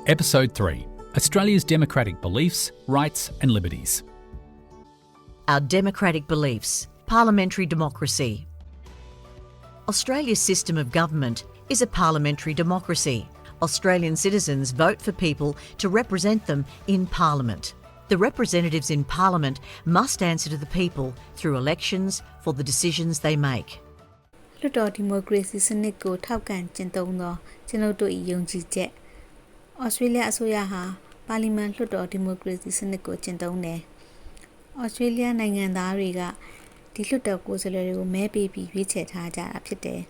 Episode 3. Australia's Democratic Beliefs, Rights and Liberties. Our democratic beliefs. Parliamentary democracy. Australia's system of government is a parliamentary democracy. Australian citizens vote for people to represent them in Parliament. The representatives in Parliament must answer to the people through elections for the decisions they make. လွှတ်တော်ဒီမိုကရေစီစနစ်ကိုထောက်ခံကျင့်သုံးသောကျွန်ုပ်တို့၏ယုံကြည်ချက်ဩစတြေးလျအစိုးရဟာပါလီမန်လွှတ်တော်ဒီမိုကရေစီစနစ်ကိုကျင့်သုံးတယ်။ဩစတြေးလျနိုင်ငံသားတွေကဒီလွှတ်တော်ကိုယ်စားလှယ်တွေကိုမဲပေးပြီးရွေးချယ်ထားကြတာဖြစ်တယ်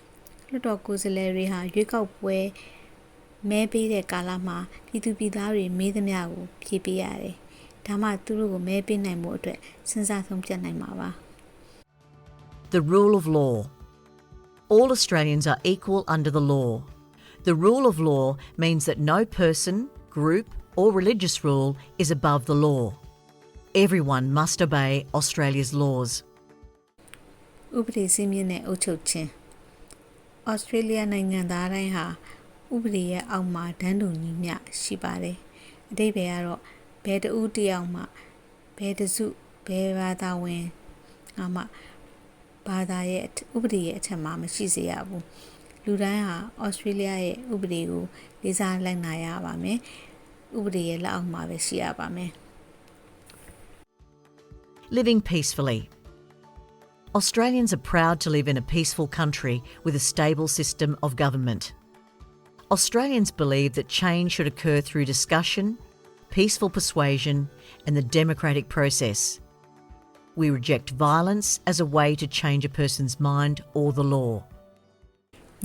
။လွှတ်တော်ကိုယ်စားလှယ်တွေဟာရွေးကောက်ပွဲမဲပေးတဲ့ကာလမှာပြည်သူပြည်သားတွေမေးသမျှကိုဖြေပေးရတယ်။ဒါမှသူတို့ကိုမဲပေးနိုင်မှုအတွက်စဉ်းစားဆုံးဖြတ်နိုင်မှာပါ။ The rule of law. All Australians are equal under the law. The rule of law means that no person, group or religious rule is above the law. Everyone must obey Australia's laws. ဥပဒေစည်းမျဉ်းနဲ့အုပ်ချုပ်ခြင်းဩစတြေးလျနိုင်ငံသားတိုင်းဟာဥပဒေရဲ့အောက်မှာတန်းတူညီမျှရှိပါတယ်။အဓိပ္ပာယ်ကတော့ဘယ်တဦးတစ်ယောက်မှဘယ်တစုဘယ်ဘာသာဝင်မှဘာသာရဲ့ဥပဒေရဲ့အထက်မှာမရှိစေရဘူး။လူတိုင်းဟာဩစတြေးလျရဲ့ဥပဒေကိုလေးစားလိုက်နာရပါမယ်။ဥပဒေရဲ့လက်အောက်မှာပဲရှိရပါမယ်။ Living peacefully. Australians are proud to live in a peaceful country with a stable system of government. Australians believe that change should occur through discussion, peaceful persuasion and the democratic process. We reject violence as a way to change a person's mind or the law.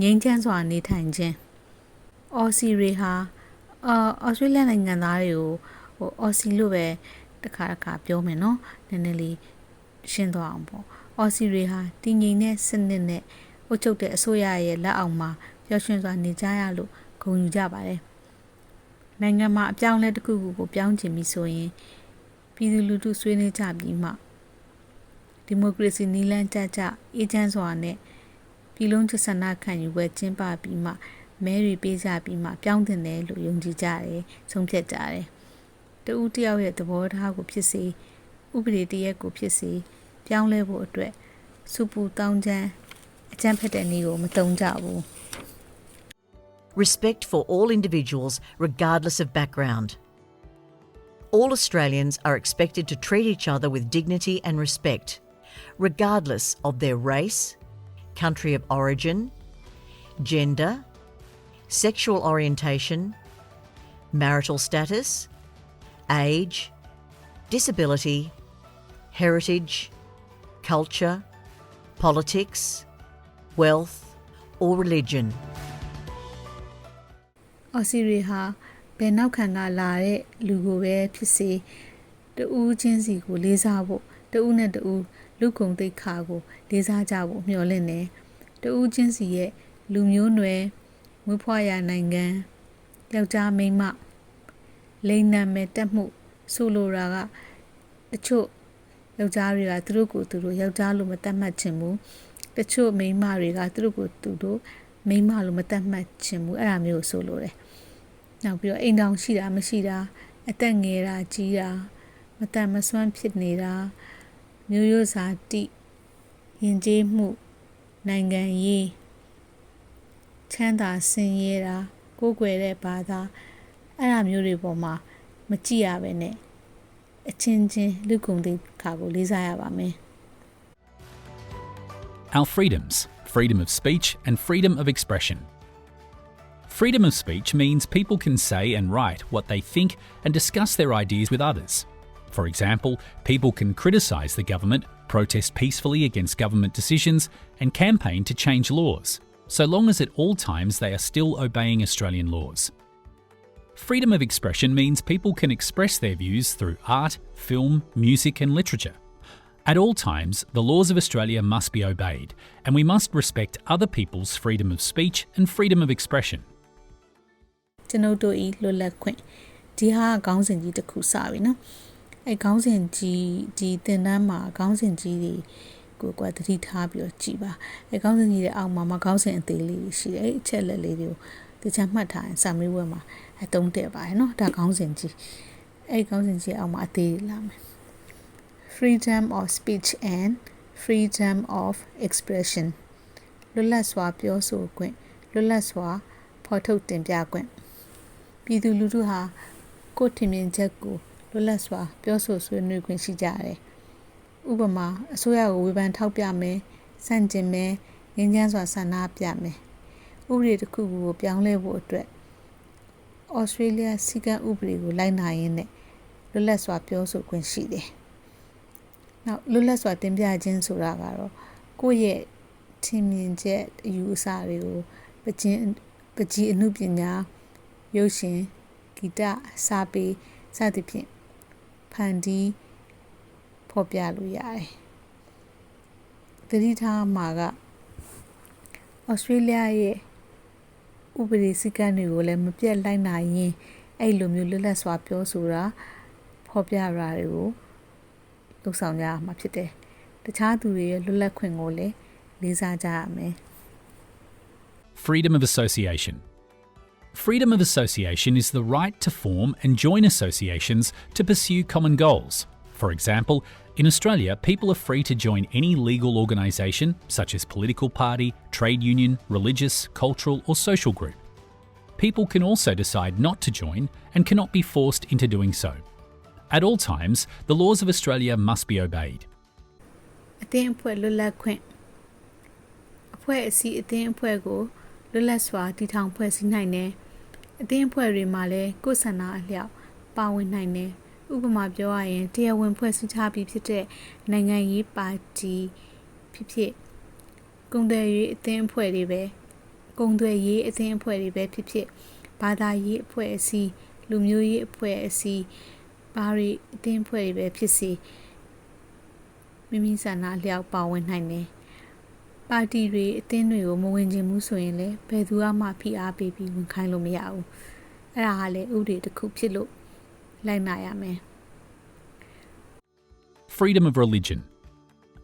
ငြိမ်းချမ်းစွာနေထိုင်ခြင်းအော်စီတွေဟာဩစတြေးလျနိုင်ငံသားတွေကိုအော်စီလို့ပဲတစ်ခါပြောမယ်နော်နည်းနည်းလေးရှင်းသွားအောင်ပေါ့အော်စီတွေဟာတည်ငြိမ်တဲ့စနစ်နဲ့အုပ်ချုပ်တဲ့အစိုးရရဲ့လက်အောက်မှာပျော်ရွှင်စွာနေကြရလို့ဂုဏ်ယူကြပါတယ်နိုင်ငံမှာအပြောင်းအလဲတစ်ခုခုကိုပြောင်းချင်ပြီဆိုရင်ပြည်သူလူထုဆွေးနွေးကြပြီးမှဒီမိုကရေစီနည်းလမ်းကျအေးချမ်းစွာနဲ့ပြည်လုံးချက်ဆန္ဒခံယူပွဲကျင်းပပြီးမှမဲတွေပေးကြပြီးမှပြောင်းတင်တယ်လို့ယုံကြည်ကြတယ်ဆုံးဖြတ်ကြတယ်တဦးတယောက်ရဲ့သဘောထားကိုဖြစ်စေဥပဒေတရက်ကိုဖြစ်စေပြောင်းလဲဖို့အတွက်စုပူတောင်းချမ်းအကြံဖက်တဲ့နည်းကိုမတုံ့ကြဘူး Respect for all individuals regardless of background. All Australians are expected to treat each other with dignity and respect, regardless of their race, country of origin, gender, sexual orientation, marital status, age, disability, heritage, culture, politics, wealth or religion. အော်စီရီဟာဘယ်နောက်ခံကလာတဲ့လူကိုပဲဖြစ်စေတဦးချင်းစီကိုလေးစားဖို့တဦးနဲ့တဦးလူကုန်သိက္ခာကိုလေးစားကြဖို့မျှော်လင့်တယ်တဦးချင်းစီရဲ့လူမျိုးနွယ်မွေးဖွားရာနိုင်ငံယောက်ျားမိန်းမလိင်နာမည်တက်မှုဆိုလိုတာကတချို့ယောက်ျားတွေကသူတို့ကိုသူတို့ယောက်ျားလို့မသတ်မှတ်ချင်ဘူးတချို့မိန်းမတွေကသူတို့ကိုသူတို့မိန်းမလို့မသတ်မှတ်ချင်ဘူးအဲ့ဒါမျိုးဆိုလိုတယ်နောက်ပြီးတော့အိမ်တောင်ရှိတာမရှိတာအသက်ငယ်တာကြီးတာမတန်မစွမ်းဖြစ်နေတာမျိုးရိုးစာတိယဉ်ကျေးမှုနိုင်ငံရေးချမ်းသာဆင်းရဲတာကိုယ်ွယ်တဲ့ဘာသာအဲ့ဒါမျိုးတွေပေါ်မှာမကြည့်ရဘဲနဲ့အချင်းချင်းလူကုန်သိက္ခာကိုလေးစားရပါမယ် Our freedoms. Freedom of speech and freedom of expression. Freedom of speech means people can say and write what they think and discuss their ideas with others. For example, people can criticise the government, protest peacefully against government decisions and campaign to change laws, so long as at all times they are still obeying Australian laws. Freedom of expression means people can express their views through art, film, music and literature. At all times, the laws of Australia must be obeyed, and we must respect other people's freedom of speech and freedom of expression. ကျွန်ုပ်တို့ဤလွတ်လပ်ခွင့်ဒီဟာခေါင်းစဉ်ကြီးတစ်ခုစပြီနော်အဲခေါင်းစဉ်ကြီးဒီသင်တန်းမှာခေါင်းစဉ်ကြီးတွေ ကိုကသတိထားပြီးတော့ကြည်ပါအဲခေါင်းစဉ်ကြီးရဲ့အောက်မှာခေါင်းစဉ်အသေးလေးရှိတယ်အချက်လက်လေးတွေကိုတခြားမှတ်ထားရင် summary ဝက်မှာအသုံးတည့်ပါတယ်နော်ဒါခေါင်းစဉ်ကြီးအဲခေါင်းစဉ်ကြီးအောက်မှာအသေးလာမယ် freedom of speech and freedom of expression လွတ်လပ်စွာပြောဆိုခွင့်လွတ်လပ်စွာဖော်ထုတ်တင်ပြခွင့်ပြည်သူလူထုဟာကိုယ်ထင်မြင်ချက်ကိုလွတ်လပ်စွာပြောဆိုဆွေးနွေးခွင့်ရှိကြတယ်ဥပမာအစိုးရကိုဝေဖန်ထောက်ပြမယ်ဆန့်ကျင်မယ်ငြင်းချမ်းစွာဆန္ဒပြမယ်ဥပဒေတစ်ခုကိုပြောင်းလဲဖို့အတွက်ဩစတြေးလျစည်းကမ်းဥပဒေကိုလိုက်နာရင်းနဲ့လွတ်လပ်စွာပြောဆိုခွင့်ရှိတယ်နောက်လွတ်လပ်စွာတင်ပြခြင်းဆိုတာကတော့ကိုယ့်ရဲ့ထင်မြင်ချက်အယူအဆတွေကိုပကြီးအမှုပညာရုပ်ရှင်ဂီတစာပေစသဖြင့်ဖန်တီးဖော်ပြလို့ရတယ်။သတိထားမှာကဩစတြေးလျရဲ့ဥပဒေစည်းကမ်းတွေကိုလည်းမပြတ်လိုက်နိုင်ရင်အဲ့လိုမျိုးလွတ်လပ်စွာပြောဆိုတာဖော်ပြရာတွေကိုလုပ်ဆောင်ကြရမှာဖြစ်တယ်။တခြားသူတွေရဲ့လွတ်လပ်ခွင့်ကိုလည်းလေးစားကြရမယ်။ Freedom of association. Freedom of association is the right to form and join associations to pursue common goals. For example, in Australia, people are free to join any legal organisation, such as political party, trade union, religious, cultural or social group. People can also decide not to join and cannot be forced into doing so. At all times, the laws of Australia must be obeyed. အသင်းအဖွဲ့လွတ်လပ်ခွင့်အဖွဲ့အစည်းအသင်းအဖွဲ့ကိုလွတ်လပ်စွာတည်ထောင်ဖွဲ့စည်းနိုင်တယ်အသင်းအဖွဲ့တွေမှာလည်းကိုယ်ဆန္ဒအလျောက်ပါဝင်နိုင်တယ်ဥပမာပြောရရင်တရားဝင်ဖွဲ့စည်းထားပြီးဖြစ်တဲ့နိုင်ငံရေးပါတီဖြစ်ကုန်သွယ်ရေးအသင်းအဖွဲ့တွေပဲဖြစ်ဘာသာရေးအဖွဲ့အစည်းလူမျိုးရေးအဖွဲ့အစည်းဘာတွေအသင်းအဖွဲ့တွေပဲဖြစ်စေမိမိဆန္ဒအလျောက်ပါဝင်နိုင်တယ်ပါတီတွေအသင်းတွေကိုမဝင်ချင်ဘူးဆိုရင်လည်းဘယ်သူမှဖိအားပေးပြီးဝင်ခိုင်းလို့မရဘူးအဲ့ဒါဟာလည်းဥပဒေတစ်ခုဖြစ်လို့လိုက်နာရမယ် Freedom of religion.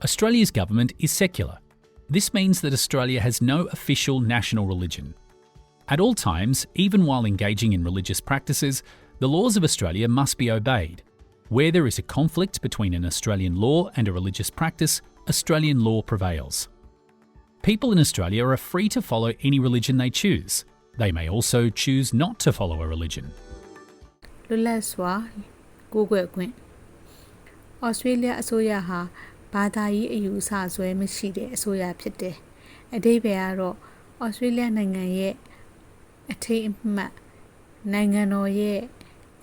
Australia's government is secular. This means that Australia has no official national religion. At all times, even while engaging in religious practices, the laws of Australia must be obeyed. Where there is a conflict between an Australian law and a religious practice, Australian law prevails. People in Australia are free to follow any religion they choose. They may also choose not to follow a religion. လွတ်လပ်စွာကိုးကွယ်ခွင့်ဩစတြေးလျအစိုးရဟာဘာသာရေးအယူအဆဆွဲမရှိတဲ့အစိုးရဖြစ်တယ်အဓိပ္ပာယ်ကတော့ဩစတြေးလျနိုင်ငံရဲ့အထိတ်အမှတ်နိုင်ငံတော်ရဲ့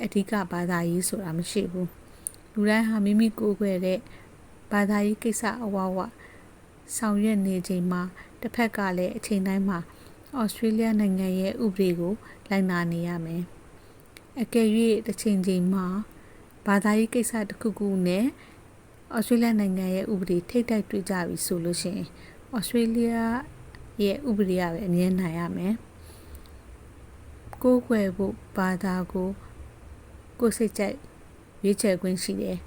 အဓိကဘာသာရေးဆိုတာမရှိဘူးလူတိုင်းဟာမိမိကိုးကွယ်တဲ့ဘာသာရေးကိစ္စအဝဝဆောင်ရွက်နေချိန်မှာတစ်ဖက်ကလည်းအချိန်တိုင်းမှာဩစတြေးလျနိုင်ငံရဲ့ဥပဒေကိုလိုက်နာနေရမယ်အကယ်၍တစ်ချိန်ချိန်မှာဘာသာရေးကိစ္စတစ်ခုခုနဲ့ဩစတြေးလျနိုင်ငံရဲ့ဥပဒေထိပ်တိုက်တွေ့ကြပြီဆိုလို့ရှိရင်ဩစတြေးလျရဲ့ဥပဒေရပဲအမြဲနိုင်ရမယ်ကိုးကွယ်ဖို့ဘာသာကိုကိုယ်စိတ်ကြိုက်ရွေးချယ်ခွင့်ရှိတယ်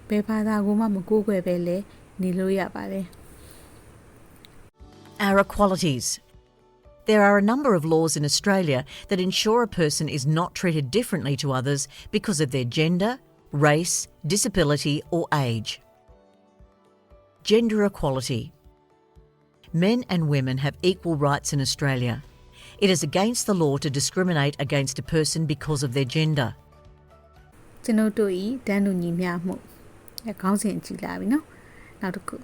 ဘယ်ဘာသာကိုမှမကိုးကွယ်ပဲလဲနေလို့ရပါတယ် Our equalities. There are a number of laws in Australia that ensure a person is not treated differently to others because of their gender, race, disability or age. Gender equality. Men and women have equal rights in Australia. It is against the law to discriminate against a person because of their gender. ကျွန်တော်တို့ဤတန်းတူညီမျှမှုခေါင်းစဉ်ကြည့်လာပြီနော်နောက်တစ်ခု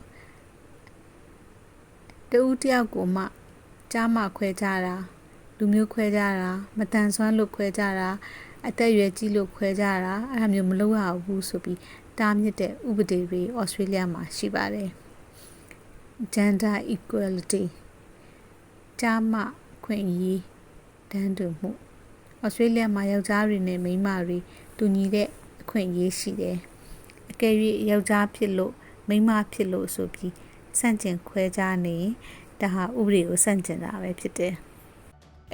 တဦးတယောက်ကိုမှကြားမှခွဲကြတာလူမျိုးခွဲကြတာမတန်ဆွမ်းလို့ခွဲကြတာအသက်အရွယ်ကြီးလို့ခွဲကြတာအဲ့ဒါမျိုးမလုပ်ရဘူးဆိုပြီးတားမြစ်တဲ့ဥပဒေတွေဩစတြေးလျမှာရှိပါတယ် Gender equality ကြားမှခွင့်အရေးတန်းတူမှုဩစတြေးလျမှာယောက်ျားတွေနဲ့မိန်းမတွေတူညီတဲ့အခွင့်အရေးရှိတယ်အကယ်၍ယောက်ျားဖြစ်လို့မိန်းမဖြစ်လို့ဆိုပြီးဆန့်ကျင်ခွဲခြားနေဒါဟာဥပဒေကိုဆန့်ကျင်တာပဲဖြစ်တယ်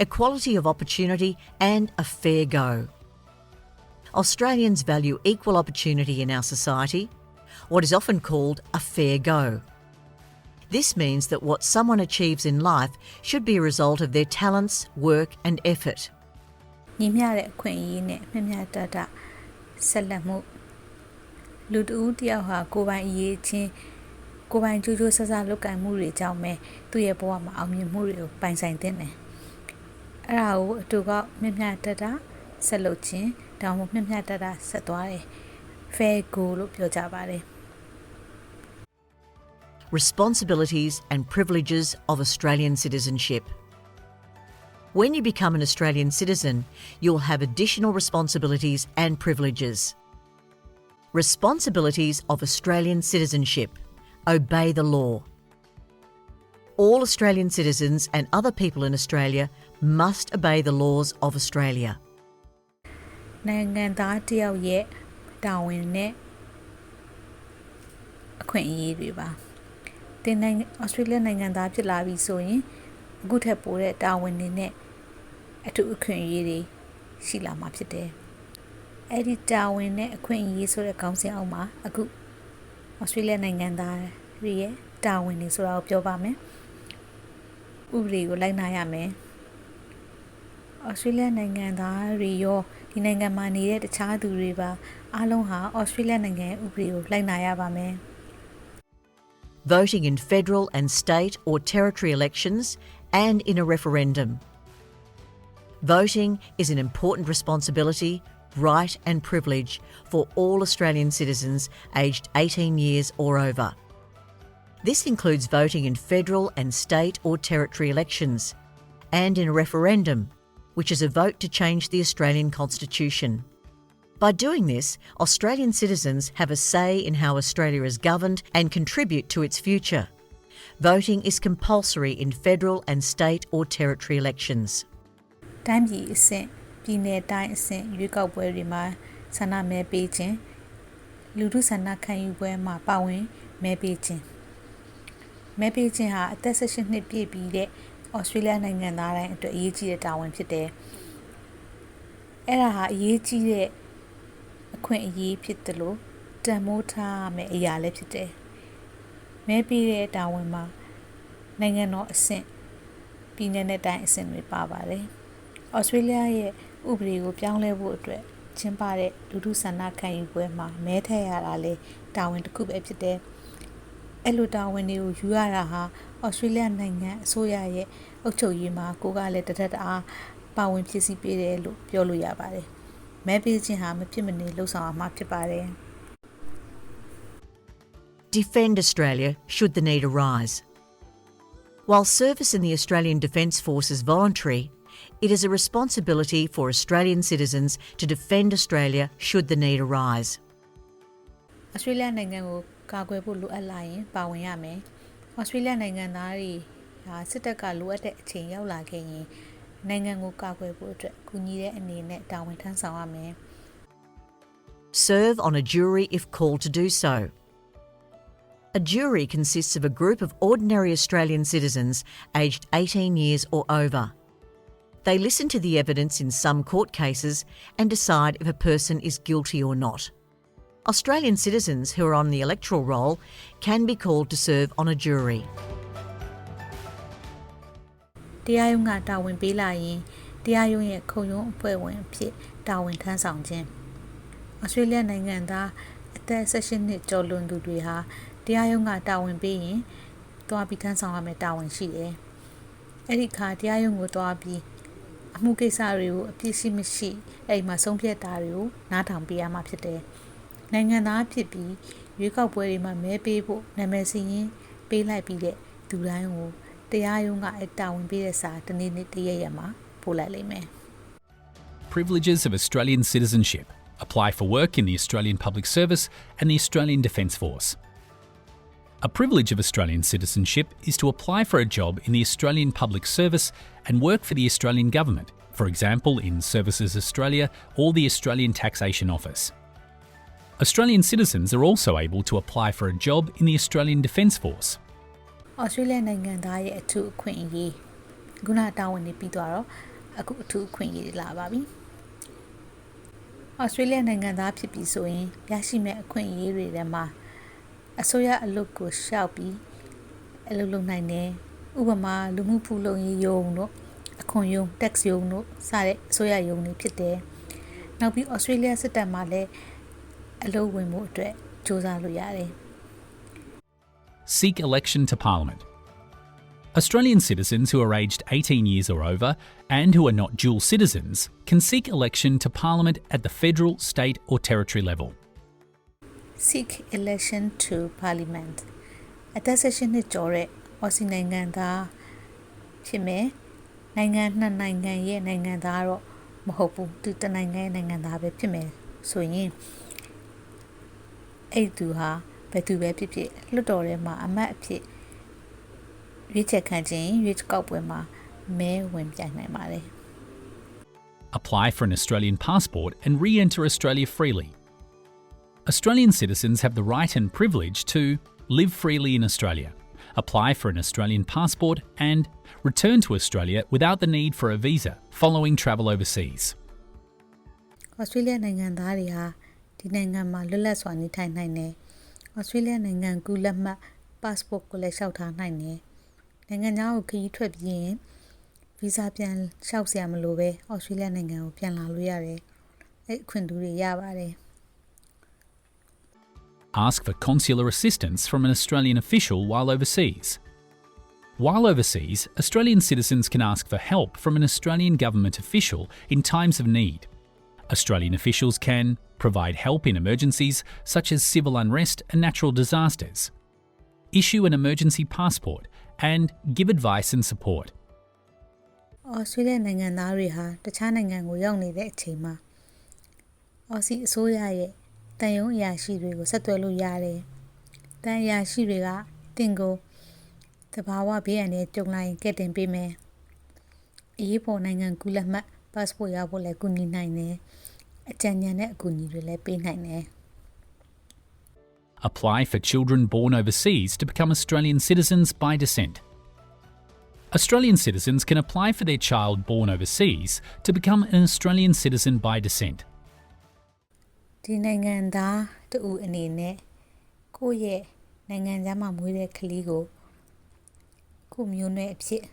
Equality of opportunity and a fair go. Australians value equal opportunity in our society, what is often called a fair go. This means that what someone achieves in life should be a result of their talents, work and effort. ညီမျှတဲ့အခွင့်အရေးနဲ့မျှမျှတတဆက်လက်မှုလူတဦးတယောက်ဟာကိုယ်ပိုင်အရေးချင်းကိုယ်ပိုင်ကြိုးကြိုးဆဆလုပ်ကင်မှုတွေကြောင့်ပဲသူ့ရဲ့ဘဝမှာအောင်မြင်မှုတွေကိုပိုင်ဆိုင်သင့်တယ်။အဲ့ဒါကိုအတူကမျှမျှတတဆက်လုပ်ခြင်းဒါမှမဟုတ်မျှမျှတတဆက်သွားတယ် fair go လို့ပြောကြပါတယ် Responsibilities and privileges of Australian citizenship. When you become an Australian citizen, you'll have additional responsibilities and privileges. Responsibilities of Australian citizenship. Obey the law. All Australian citizens and other people in Australia must obey the laws of Australia. နိုင်ငံသားတယောက်ရဲ့တာဝန်နဲ့အခွင့်အရေးတွေပါတင်နိုင်ငံဩစတြေးလျနိုင်ငံသားဖြစ်လာပြီဆိုရင်အခုထက်ပိုတဲ့တာဝန်တွေနဲ့အထူးအခွင့်အရေးတွေရှိလာမှာဖြစ်တယ်အဲ့ဒီတာဝန်နဲ့အခွင့်အရေးဆိုတဲ့ခေါင်းစဉ်အောက်မှာအခုဩစတြေးလျနိုင်ငံသားတွေရဲ့တာဝန်တွေဆိုတာကိုပြောပါမယ်ဥပဒေကိုလိုက်နာရမယ်ဩစတြေးလျနိုင်ငံသားတွေရောဒီနိုင်ငံမှာနေတဲ့တခြားသူတွေပါအားလုံးဟာဩစတြေးလျနိုင်ငံဥပဒေကိုလိုက်နာရပါမယ် Voting in federal and state or territory elections and in a referendum. Voting is an important responsibility, right and privilege for all Australian citizens aged 18 years or over. This includes voting in federal and state or territory elections and in a referendum, which is a vote to change the Australian Constitution. By doing this, Australian citizens have a say in how Australia is governed and contribute to its future. Voting is compulsory in federal and state or territory elections. တိုင်းပြည်အဆင့်ပြည်내တိုင်းအဆင့်ရွေးကောက်ပွဲတွေမှာဆန္ဒမဲပေးခြင်းလူထုဆန္ဒခံယူပွဲမှာပါဝင်မဲပေးခြင်းမဲပေးခြင်းဟာအသက်18နှစ်ပြည့်ပြီးတဲ့ဩစတြေးလျနိုင်ငံသားတိုင်းအတွက်အရေးကြီးတဲ့တာဝန်ဖြစ်တယ်။အဲ့ဒါဟာအရေးကြီးတဲ့အခွင့်အရေးဖြစ်တယ်လို့တန်မိုးထားမယ်အရာလည်းဖြစ်တယ်။မဲပေးတဲ့တာဝန်မှာနိုင်ငံတော်အဆင့်ပြည်내နဲ့တိုင်းအဆင့်တွေပါပါတယ်။ဩစတြေးလျရဲ့ဥပဒေကိုပြောင်းလဲဖို့အတွက်ကျင်းပတဲ့လူထုဆန္ဒခံယူပွဲမှာမဲထည့်ရတာလေတာဝန်တစ်ခုပဲဖြစ်တယ်။အဲ့လိုတာဝန်တွေကိုယူရတာဟာဩစတြေးလျနိုင်ငံအစိုးရရဲ့အုပ်ချုပ်ရေးမှာကိုကလည်းတထက်တအားပါဝင်ဖြစ်စီပေးတယ်လို့ပြောလို့ရပါတယ်။မဲပေးခြင်းဟာမဖြစ်မနေလှုပ်ဆောင်ရမှာဖြစ်ပါတယ်။ Defend Australia should the need arise. While service in the Australian Defence Force is voluntary, it is a responsibility for Australian citizens to defend Australia should the need arise. ဩစတြေးလျနိုင်ငံကိုကာကွယ်ဖို့လိုအပ်လာရင်ပါဝင်ရမယ်။ဩစတြေးလျနိုင်ငံသားတွေဟာစစ်တပ်ကလိုအပ်တဲ့အချိန်ရောက်လာခဲ့ရင်နိုင်ငံကိုကာကွယ်ဖို့အတွက်ကူညီတဲ့အနေနဲ့တာဝန်ထမ်းဆောင်ရမယ်။ Serve on a jury if called to do so. A jury consists of a group of ordinary Australian citizens aged 18 years or over. They listen to the evidence in some court cases and decide if a person is guilty or not. Australian citizens who are on the electoral roll can be called to serve on a jury. တရားရုံးကတာဝန်ပေးလာရင်တရားရုံးရဲ့ခုံရုံးအဖွဲ့ဝင်အဖြစ်တာဝန်ထမ်းဆောင်ခြင်းဩစတြေးလျနိုင်ငံသားအသက်18နှစ်ကျော်လွန်သူတွေဟာတရားရုံးကတာဝန်ပေးရင်တွားပြီးထမ်းဆောင်ရမယ့်တာဝန်ရှိတယ်။အဲ့ဒီခါတရားရုံးကိုတွားပြီးအမှုကိစ္စတွေကိုအပြစ်ရှိမရှိအဲ့မှာဆုံးဖြတ်တာတွေကိုနားထောင်ပေးရမှာဖြစ်တယ်။နိုင်ငံသားဖြစ်ပြီးရွေးကောက်ပွဲတွေမှာမဲပေးဖို့နာမည်စာရင်းပေးလိုက်ပြီးတဲ့သူတိုင်းကိုတရားရုံးကအဲ့တာဝန်ပေးတဲ့စာတနေ့နေ့တရက်ရက်မှာပို့လိုက်လိမ့်မယ်။ Privileges of Australian citizenship. Apply for work in the Australian Public Service and the Australian Defence Force. A privilege of Australian citizenship is to apply for a job in the Australian Public Service and work for the Australian Government, for example in Services Australia or the Australian Taxation Office. Australian citizens are also able to apply for a job in the Australian Defence Force. ဩစတြေးလျနိုင်ငံသားရဲ့အထူးအခွင့်အရေးခုနတာဝန်နေပြီးတော့အခုအထူးအခွင့်အရေးတွေလာပါပြီ။ဩစတြေးလျနိုင်ငံသားဖြစ်ပြီးဆိုရင်ရရှိမဲ့အခွင့်အရေးတွေထဲမှာအစိုးရအလုပ်ကိုရှောက်ပြီး အလုပ်လုပ်နိုင်တယ်ဥပမာလူမှုဖူလုံရေးယုံတို့အခွန်ယုံ tax ယုံတို့စတဲ့အစိုးရယုံတွေဖြစ်တယ်နောက်ပြီး Australia စစ်တပ်မှာလည်းအလုပ်ဝင်မှုအတွက်စ조사လို့ရတယ် Seek election to Parliament. Australian citizens who are aged 18 years or over and who are not dual citizens can seek election to Parliament at the federal, state or territory level. Seek election to Parliament အသက်16နှစ်ကျော်တဲ့အော်စီနိုင်ငံသားဖြစ်မယ်နိုင်ငံနှစ်နိုင်ငံရဲ့နိုင်ငံသားတော့မဟုတ်ဘူးသူတစ်နိုင်ငံရဲ့နိုင်ငံသားပဲဖြစ်မယ်ဆိုရင်အဲ့သူဟာဘယ်သူပဲဖြစ်ဖြစ်လွှတ်တော်ထဲမှာအမတ်အဖြစ်ရွေးချယ်ခံခြင်းရွေးကောက်ပွဲမှာမဲဝင်ပြိုင်နိုင်ပါတယ် Apply for an Australian passport and re-enter Australia freely. Australian citizens have the right and privilege to live freely in Australia, apply for an Australian passport and return to Australia without the need for a visa following travel overseas. Australia နိုင်ငံသားတွေဟာဒီနိုင်ငံမှာလွတ်လပ်စွာနေထိုင်နိုင်တယ် Australia နိုင်ငံကူးလက်မှတ် passport ကိုလည်းလျှောက်ထားနိုင်တယ်နိုင်ငံခြားကိုခရီးထွက်ပြီးရင် visa ပြန်လျှောက်စရာမလိုပဲ Australia နိုင်ငံကိုပြန်လာလို့ရတယ်အဲ့အခွင့်အရေးတွေရပါတယ် Ask for consular assistance from an Australian official while overseas. While overseas, Australian citizens can ask for help from an Australian government official in times of need. Australian officials can provide help in emergencies such as civil unrest and natural disasters, issue an emergency passport, and give advice and support. Australia နိုင်ငံသားတွေဟာတခြားနိုင်ငံကိုရောက်နေတဲ့အချိန်မှာ Aussie အစိုးရရဲ့တန်ယုံအရာရှိတွေကိုဆက်သွယ်လို့ရတယ်။တန်အရာရှိတွေကတင်ကိုတဘာဝဘေးအန္တရာယ်ကြုံလာရင်ကဲတင်ပေးမယ်။အေးပေါ်နိုင်ငံကူးလက်မှတ် passport ရဖို့လည်းကူညီနိုင်တယ်။အကြံဉာဏ်နဲ့အကူအညီတွေလည်းပေးနိုင်တယ်။ Apply for children born overseas to become Australian citizens by descent. Australian citizens can apply for their child born overseas to become an Australian citizen by descent. ဒီနိုင်ငံသားတူအနေနဲ့ကိုယ့်ရဲ့နိုင်ငံသားမှာမွေးတဲ့ကလေးကိုကိုမျိုးနွယ်အဖြစ်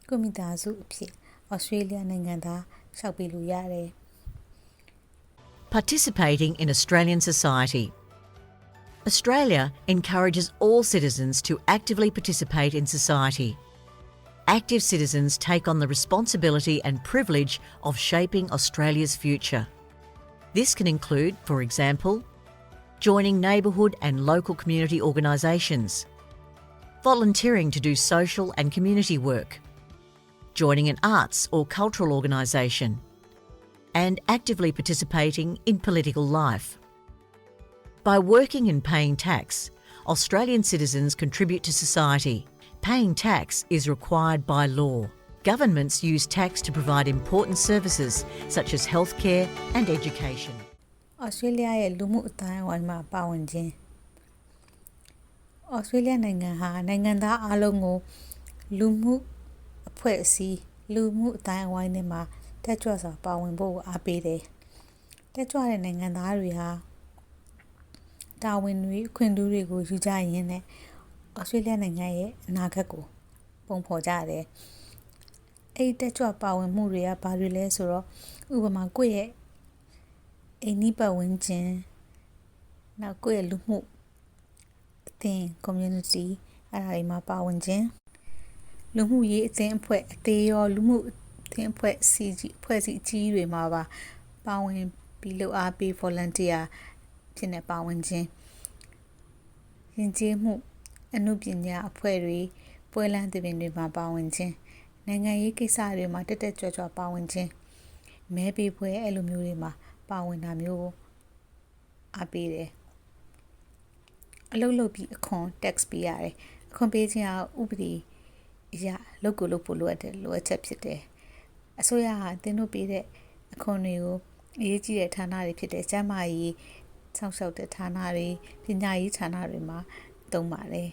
ကိုမိသားစုအဖြစ် Australia နိုင်ငံသားလျှောက်ပေးလို့ရတယ် Participating in Australian society. Australia encourages all citizens to actively participate in society. Active citizens take on the responsibility and privilege of shaping Australia's future. This can include, for example, joining neighbourhood and local community organisations, volunteering to do social and community work, joining an arts or cultural organisation, and actively participating in political life. By working and paying tax, Australian citizens contribute to society. Paying tax is required by law. Governments use tax to provide important services such as healthcare and education. Australia ရဲ့လူမှုအတိုင်းအဝိုင်းမှာပါဝင်ခြင်း Australia နိုင်ငံဟာနိုင်ငံသားအလုံးကိုလူမှုအဖွဲ့အစည်းလူမှုအတိုင်းအဝိုင်းတွေမှာတက်ကြွစွာပါဝင်ဖို့အားပေးတယ်။တက်ကြွတဲ့နိုင်ငံသားတွေဟာတာဝန်တွေအခွင့်အရေးတွေကိုယူကြရင်းနဲ့ Australia နိုင်ငံရဲ့အနာဂတ်ကိုပုံဖော်ကြတယ်။အဲ့တက်ကြွပါဝင်မှုတွေကဘာတွေလဲဆိုတော့ဥပမာကိုယ့်ရဲ့အိမ်နီးပတ်ဝန်းကျင်နောက်ကိုယ့်ရဲ့လူမှုအသင်း community အဲ့ဒါတွေမှာပါဝင်ခြင်းလူမှုရေးအသင်းအဖွဲ့အသေးရောလူမှုအသင်းအဖွဲ့စီအဖွဲ့စီအကြီးတွေမှာပါဝင်ပြီးလို့အားပေး volunteer ဖြစ်နေပါဝင်ခြင်းယဉ်ကျေးမှုအမှုပညာအဖွဲ့တွေပွဲလမ်းသဘင်တွေမှာပါဝင်ခြင်းနိုင်ငံရေးကိစ္စတွေမှာတက်ကြွပါဝင်ခြင်းမဲပေးပွဲအဲ့လိုမျိုးတွေမှာပါဝင်တာမျိုးအားပေးတယ်အလုပ်လုပ်ပြီးအခွန် tax ပေးရတယ်အခွန်ပေးခြင်းကဥပဒေအရလုပ်ကိုလုပ်ဖို့လိုအပ်ချက်ဖြစ်တယ်အစိုးရဟာတင်တို့ပေးတဲ့အခွန်တွေကိုအရေးကြီးတဲ့ဌာနတွေဖြစ်တဲ့ကျန်းမာရေးစောင့်ရှောက်တဲ့ဌာနတွေပညာရေးဌာနတွေမှာသုံးပါတယ်